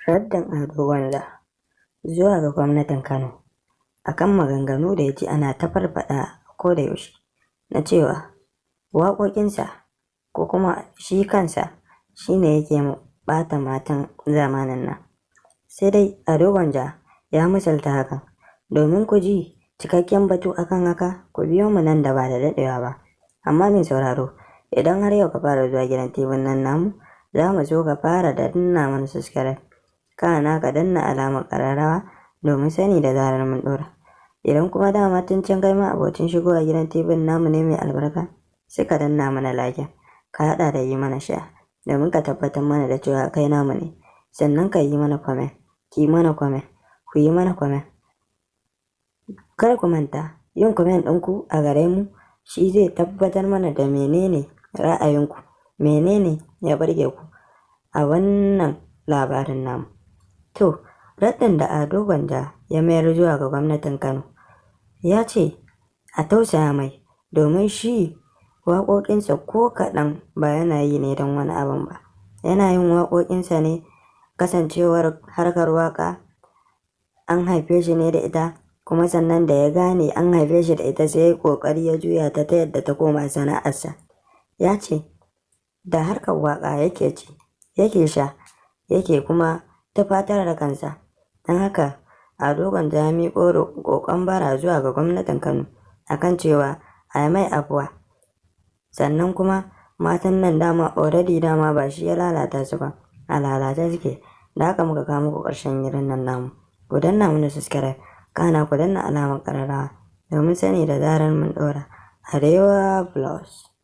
Raddin Ado Gwanja zuwa ga gwamnatin Kano akan maganganu da ya ji ana ta farfaɗa ko da yaushe na cewa waƙoƙinsa ko kuma shi kansa shi ne yake ɓata matan zamanin nan. Sai dai Ado Gwanja ya misalta hakan. Domin ku ji cikakken batu akan haka, ku biyo mu nan da ba da daɗewa ba. Amma mai sauraro, idan har yau ka fara zuwa gidan TV nan namu, za mu so ka fara da danna mana subscribe. Kana ka danna alamar ƙararrawa domin sani da zarar mun ɗora. Idan kuma dama tun can kai ma abocin shigowa gidan TV namu ne mai albarka, sai ka danna mana like, ka haɗa da yi mana share domin ka tabbatar mana da cewa kai namu ne. Sannan ka yi mana comment, ki mana comment, ku yi mana comment. Kar ku manta, yin comment ɗinku a gare mu shi zai tabbatar mana da menene ra'ayinku, menene ya burge ku a wannan labarin namu. To, raddin da Ado Gwanja ya mayar zuwa ga gwamnatin Kano ya ce a tausaya mai domin shi waƙoƙinsa ko kaɗan ba yana yi ne don wani abin ba. Yana yin waƙoƙinsa ne kasancewar harkar waƙa an haife shi ne da ita, kuma sannan da ya gane an haife shi da ita sai ya yi ƙoƙari ya juya ta yadda ta koma sana'arsa. Ya ce da harkar waƙa yake ci, yake sha, yake kuma tufatar da kansa. Don haka Ado Gwanja ya miƙo ƙoƙon bara zuwa ga gwamnatin Kano akan cewa a yi mai afuwa. Sannan kuma matan nan dama already dama ba shi ya lalata su ba, a lalata suke. Da haka muka kawo muku ƙarshen gidan nan namu. Ku danna mana subscribe, kana ku danna alamar ƙararrawa domin sani da zarar mun ɗora. Arewa Plus.